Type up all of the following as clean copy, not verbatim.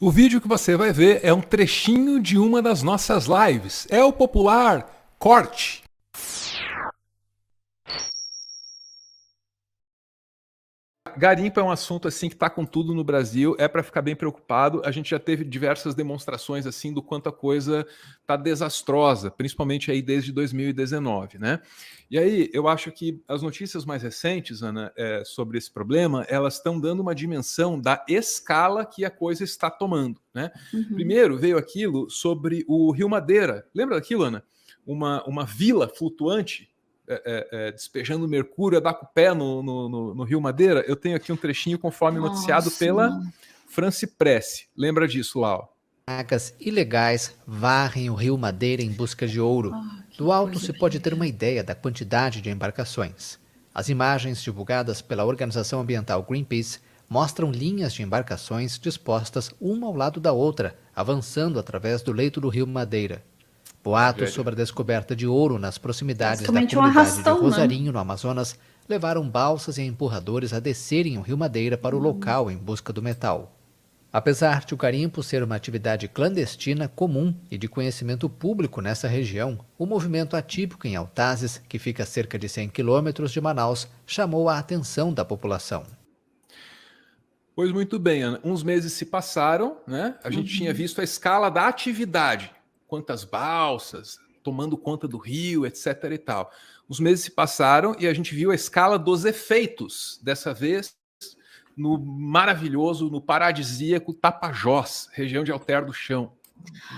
O vídeo que você vai ver é um trechinho de uma das nossas lives. É o popular corte. Garimpo é um assunto assim que está com tudo no Brasil, é para ficar bem preocupado. A gente já teve diversas demonstrações assim do quanto a coisa está desastrosa, principalmente aí desde 2019, né? E aí eu acho que as notícias mais recentes, Ana, sobre esse problema, elas estão dando uma dimensão da escala que a coisa está tomando, né? Primeiro veio aquilo sobre o Rio Madeira. Lembra daquilo, Ana? Uma vila flutuante despejando mercúrio a dar com o pé no Rio Madeira. Eu tenho aqui um trechinho conforme noticiado pela France Press. Lembra disso, Lau? Cargas ilegais varrem o Rio Madeira em busca de ouro. Do alto se pode ter uma ideia da quantidade de embarcações. As imagens divulgadas pela organização ambiental Greenpeace mostram linhas de embarcações dispostas uma ao lado da outra, avançando através do leito do Rio Madeira. Boatos sobre a descoberta de ouro nas proximidades da comunidade de Rosarinho, no Amazonas, levaram balsas e empurradores a descerem o Rio Madeira para o local em busca do metal. Apesar de o garimpo ser uma atividade clandestina comum e de conhecimento público nessa região, o movimento atípico em Altazes, que fica a cerca de 100 quilômetros de Manaus, chamou a atenção da população. Pois muito bem, Ana. Uns meses se passaram, né? A gente tinha visto a escala da atividade, quantas balsas, tomando conta do rio, etc. e tal. Os meses se passaram e a gente viu a escala dos efeitos, dessa vez no maravilhoso, no paradisíaco Tapajós, região de Alter do Chão.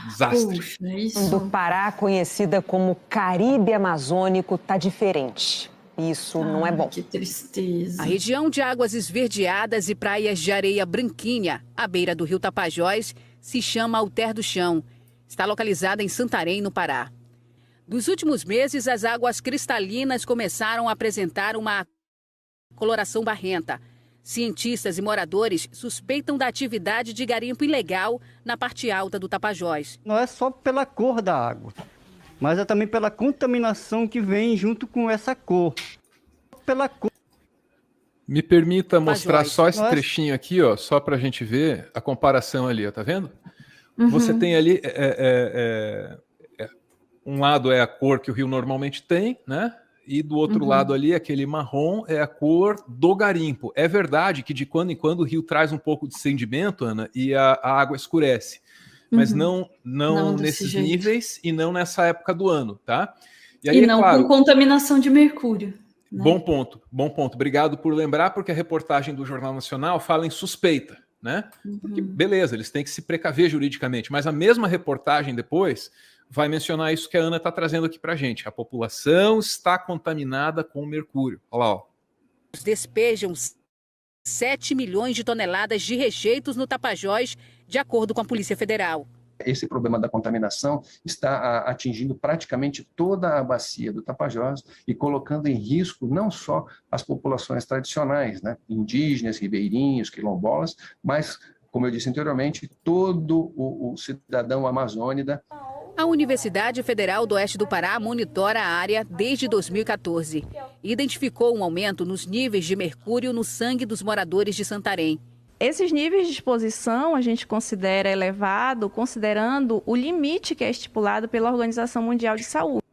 Desastre. Puxa, isso. Do Pará, conhecida como Caribe Amazônico, tá diferente. Isso não é bom. Que tristeza. A região de águas esverdeadas e praias de areia branquinha, à beira do rio Tapajós, se chama Alter do Chão. Está localizada em Santarém, no Pará. Nos últimos meses, as águas cristalinas começaram a apresentar uma coloração barrenta. Cientistas e moradores suspeitam da atividade de garimpo ilegal na parte alta do Tapajós. Não é só pela cor da água, mas é também pela contaminação que vem junto com essa cor. Pela cor. Me permita mostrar só esse trechinho aqui, ó, só para a gente ver a comparação ali, ó, tá vendo? Você tem ali, um lado é a cor que o rio normalmente tem, né? E do outro lado ali, aquele marrom, é a cor do garimpo. É verdade que de quando em quando o rio traz um pouco de sedimento, Ana, e a água escurece. Mas não nesses níveis e não nessa época do ano, tá? E, aí, não claro, com contaminação de mercúrio. Né? Bom ponto, bom ponto. Obrigado por lembrar, porque a reportagem do Jornal Nacional fala em suspeita, né? Porque, beleza, eles têm que se precaver juridicamente, mas a mesma reportagem depois vai mencionar isso que a Ana está trazendo aqui para a gente. A população está contaminada com mercúrio. Olha lá, ó. Despejam 7 milhões de toneladas de rejeitos no Tapajós, de acordo com a Polícia Federal. Esse problema da contaminação está atingindo praticamente toda a bacia do Tapajós e colocando em risco não só as populações tradicionais, né, indígenas, ribeirinhos, quilombolas, mas, como eu disse anteriormente, todo o cidadão amazônida. A Universidade Federal do Oeste do Pará monitora a área desde 2014 e identificou um aumento nos níveis de mercúrio no sangue dos moradores de Santarém. Esses níveis de exposição a gente considera elevado, considerando o limite que é estipulado pela Organização Mundial de Saúde.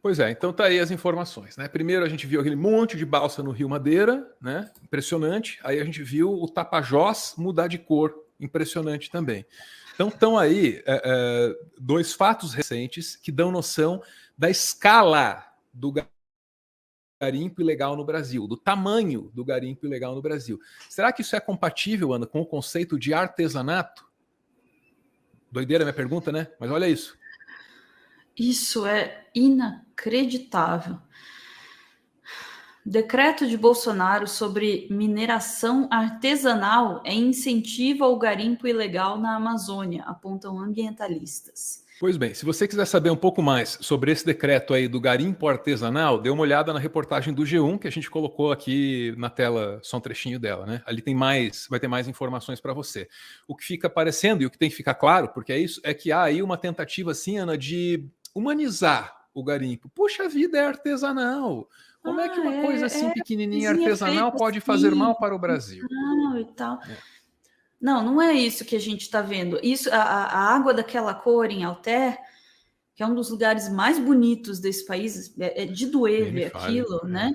Pois é, então tá aí as informações, né? Primeiro a gente viu aquele monte de balsa no Rio Madeira, né? Impressionante. Aí a gente viu o Tapajós mudar de cor, impressionante também. Então estão aí dois fatos recentes que dão noção da escala do garimpo ilegal no Brasil, do tamanho do garimpo ilegal no Brasil. Será que isso é compatível, Ana, com o conceito de artesanato? Doideira minha pergunta, né? Mas olha isso. Isso é inacreditável. Decreto de Bolsonaro sobre mineração artesanal é incentivo ao garimpo ilegal na Amazônia, apontam ambientalistas. Pois bem, se você quiser saber um pouco mais sobre esse decreto aí do garimpo artesanal, dê uma olhada na reportagem do G1 que a gente colocou aqui na tela, só um trechinho dela, né? Ali tem mais, vai ter mais informações para você. O que fica aparecendo e o que tem que ficar claro, porque é isso, é que há aí uma tentativa assim, Ana, de humanizar o garimpo. Puxa vida, é artesanal. Como é que uma coisa assim pequenininha artesanal pode fazer mal para o Brasil? E tal. Não é isso que a gente está vendo. Isso, a água daquela cor em Alter, que é um dos lugares mais bonitos desse país, é de doer ver aquilo, né?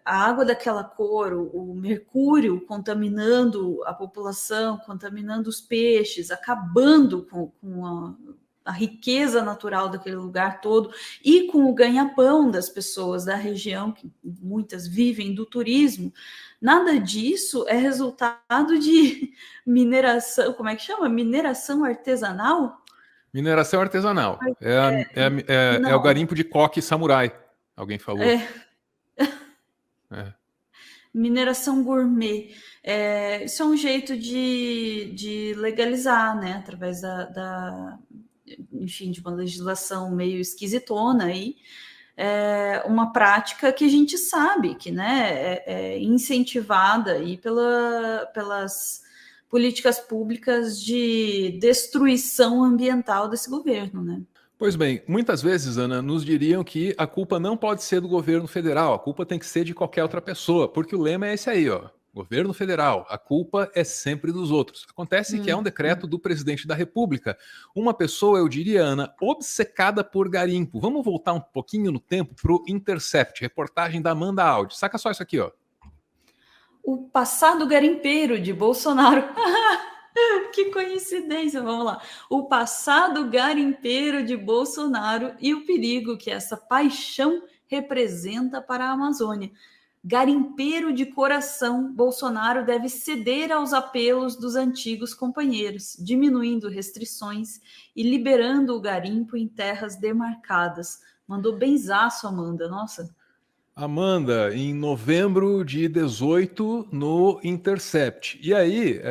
A água daquela cor, o mercúrio contaminando a população, contaminando os peixes, acabando com a riqueza natural daquele lugar todo e com o ganha-pão das pessoas da região, que muitas vivem do turismo. Nada disso é resultado de mineração, como é que chama? Mineração artesanal? Mineração artesanal. É o garimpo de coque samurai, alguém falou. Mineração gourmet. Isso é um jeito de legalizar, né? Através enfim, de uma legislação meio esquisitona aí, uma prática que a gente sabe que, né, é incentivada aí pelas políticas públicas de destruição ambiental desse governo, né? Pois bem, muitas vezes, Ana, nos diriam que a culpa não pode ser do governo federal, a culpa tem que ser de qualquer outra pessoa, porque o lema é esse aí, ó. Governo federal, a culpa é sempre dos outros. Acontece que é um decreto do presidente da República. Uma pessoa, eu diria, Ana, obcecada por garimpo. Vamos voltar um pouquinho no tempo para o Intercept, reportagem da Amanda Audi. Saca só isso aqui, ó. O passado garimpeiro de Bolsonaro. Que coincidência, vamos lá. O passado garimpeiro de Bolsonaro e o perigo que essa paixão representa para a Amazônia. Garimpeiro de coração, Bolsonaro deve ceder aos apelos dos antigos companheiros, diminuindo restrições e liberando o garimpo em terras demarcadas. Mandou benzaço, Amanda, nossa. Amanda, em novembro de 18 no Intercept. E aí,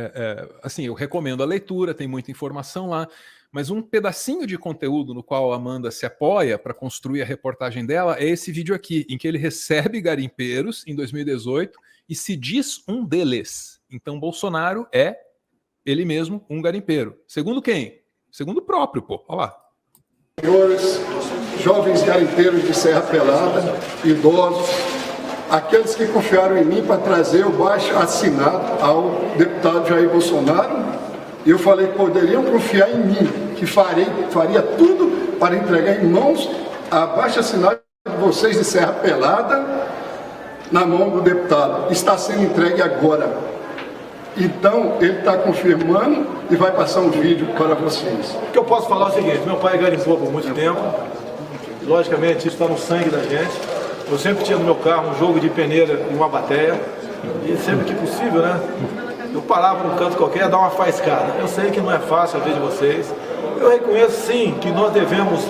assim, eu recomendo a leitura, tem muita informação lá, mas um pedacinho de conteúdo no qual a Amanda se apoia para construir a reportagem dela é esse vídeo aqui, em que ele recebe garimpeiros em 2018 e se diz um deles. Então, Bolsonaro é, ele mesmo, um garimpeiro. Segundo quem? Segundo o próprio, pô. Olha lá. Senhores, jovens garimpeiros de Serra Pelada, idosos, aqueles que confiaram em mim para trazer o baixo assinado ao deputado Jair Bolsonaro, eu falei que poderiam confiar em mim, que faria tudo para entregar em mãos a baixa assinado de vocês de Serra Pelada na mão do deputado. Está sendo entregue agora. Então, ele está confirmando e vai passar um vídeo para vocês. O que eu posso falar é o seguinte, meu pai garimpou por muito tempo, logicamente isso está no sangue da gente. Eu sempre tinha no meu carro um jogo de peneira e uma bateia, e sempre que possível, né, eu parava num canto qualquer, dar uma faiscada. Eu sei que não é fácil a vida de vocês, eu reconheço sim que nós devemos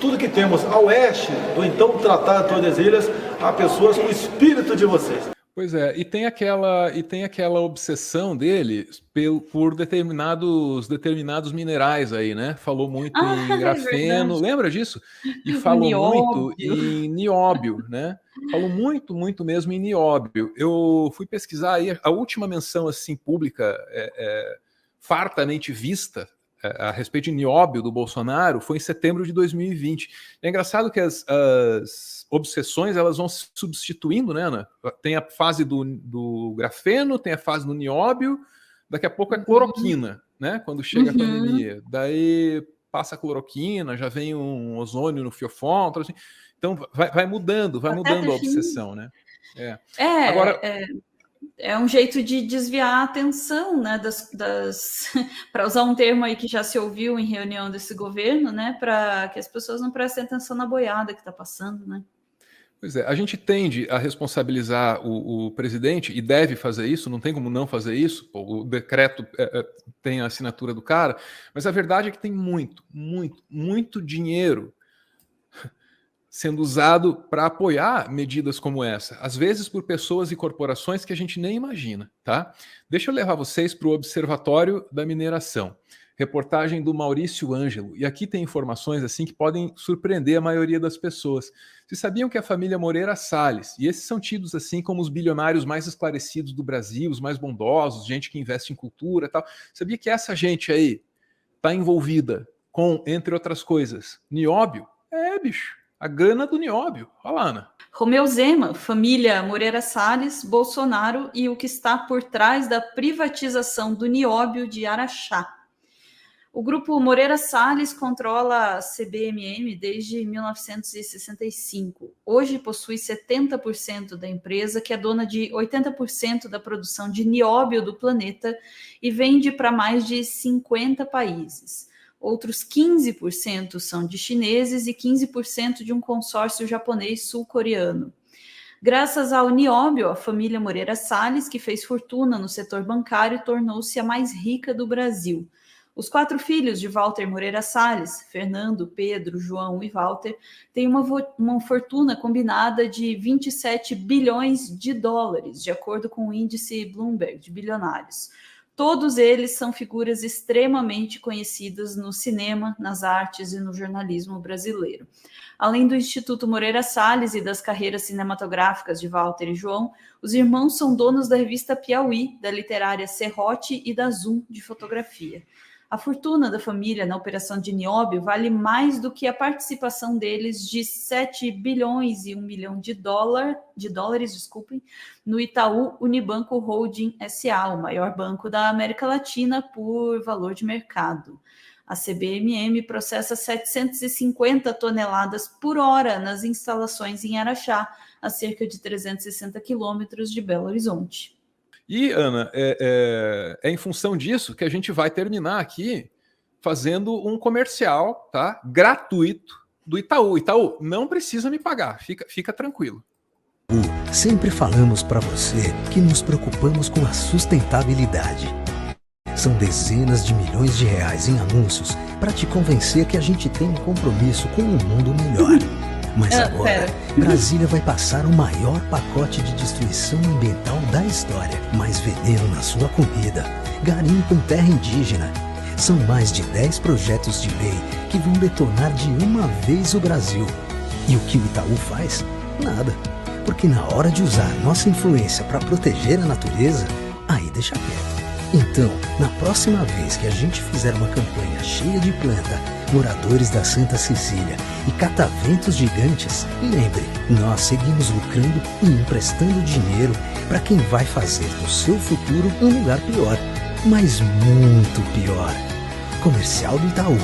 tudo que temos a oeste do então Tratado de Tordesilhas a pessoas com o espírito de vocês. Pois é, e tem aquela obsessão dele por determinados minerais aí, né? Falou muito em grafeno, lembra disso? E falou muito em nióbio, né? Falou muito mesmo em nióbio. Eu fui pesquisar aí, a última menção assim pública fartamente vista a respeito de nióbio do Bolsonaro foi em setembro de 2020. É engraçado que as obsessões elas vão se substituindo, né, Ana? Tem a fase do grafeno, tem a fase do nióbio, daqui a pouco é cloroquina, né? Quando chega a pandemia. Daí passa a cloroquina, já vem um ozônio no fiofóntoro, assim. Então vai mudando a obsessão, né? Agora... É um jeito de desviar a atenção, né, para usar um termo aí que já se ouviu em reunião desse governo, né, para que as pessoas não prestem atenção na boiada que está passando, né? Pois é, a gente tende a responsabilizar o presidente, e deve fazer isso, não tem como não fazer isso, o decreto tem a assinatura do cara, mas a verdade é que tem muito dinheiro sendo usado para apoiar medidas como essa, às vezes por pessoas e corporações que a gente nem imagina, tá? Deixa eu levar vocês para o Observatório da Mineração, reportagem do Maurício Ângelo, e aqui tem informações assim que podem surpreender a maioria das pessoas. Vocês sabiam que a família Moreira Salles, e esses são tidos assim como os bilionários mais esclarecidos do Brasil, os mais bondosos, gente que investe em cultura e tal, sabia que essa gente aí está envolvida com, entre outras coisas, nióbio? Bicho. A grana do nióbio. Olha lá, Ana. Romeu Zema, família Moreira Salles, Bolsonaro e o que está por trás da privatização do nióbio de Araxá. O grupo Moreira Salles controla a CBMM desde 1965. Hoje possui 70% da empresa, que é dona de 80% da produção de nióbio do planeta e vende para mais de 50 países. Outros 15% são de chineses e 15% de um consórcio japonês sul-coreano. Graças ao nióbio, a família Moreira Salles, que fez fortuna no setor bancário, tornou-se a mais rica do Brasil. Os 4 filhos de Walter Moreira Salles, Fernando, Pedro, João e Walter, têm uma fortuna combinada de 27 bilhões de dólares, de acordo com o índice Bloomberg de bilionários. Todos eles são figuras extremamente conhecidas no cinema, nas artes e no jornalismo brasileiro. Além do Instituto Moreira Salles e das carreiras cinematográficas de Walter e João, os irmãos são donos da revista Piauí, da literária Serrote e da Zoom de fotografia. A fortuna da família na operação de nióbio vale mais do que a participação deles de 7 bilhões e 1 milhão de dólares, no Itaú Unibanco Holding SA, o maior banco da América Latina por valor de mercado. A CBMM processa 750 toneladas por hora nas instalações em Araxá, a cerca de 360 quilômetros de Belo Horizonte. E, Ana, é em função disso que a gente vai terminar aqui fazendo um comercial, tá? Gratuito do Itaú. Itaú, não precisa me pagar, fica tranquilo. Sempre falamos para você que nos preocupamos com a sustentabilidade. São dezenas de milhões de reais em anúncios para te convencer que a gente tem um compromisso com um mundo melhor. Mas agora, Brasília vai passar o maior pacote de destruição ambiental da história. Mais veneno na sua comida, garimpo em terra indígena. São mais de 10 projetos de lei que vão detonar de uma vez o Brasil. E o que o Itaú faz? Nada. Porque na hora de usar nossa influência para proteger a natureza, aí deixa quieto. Então, na próxima vez que a gente fizer uma campanha cheia de planta, moradores da Santa Cecília e cataventos gigantes, lembre, nós seguimos lucrando e emprestando dinheiro para quem vai fazer do seu futuro um lugar pior, mas muito pior. Comercial do Itaú,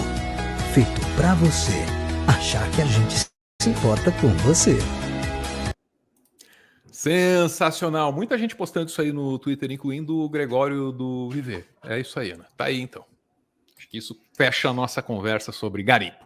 feito para você achar que a gente se importa com você. Sensacional. Muita gente postando isso aí no Twitter, incluindo o Gregório do Viver. É isso aí, Ana. Tá aí, então. Acho que isso fecha a nossa conversa sobre garimpo.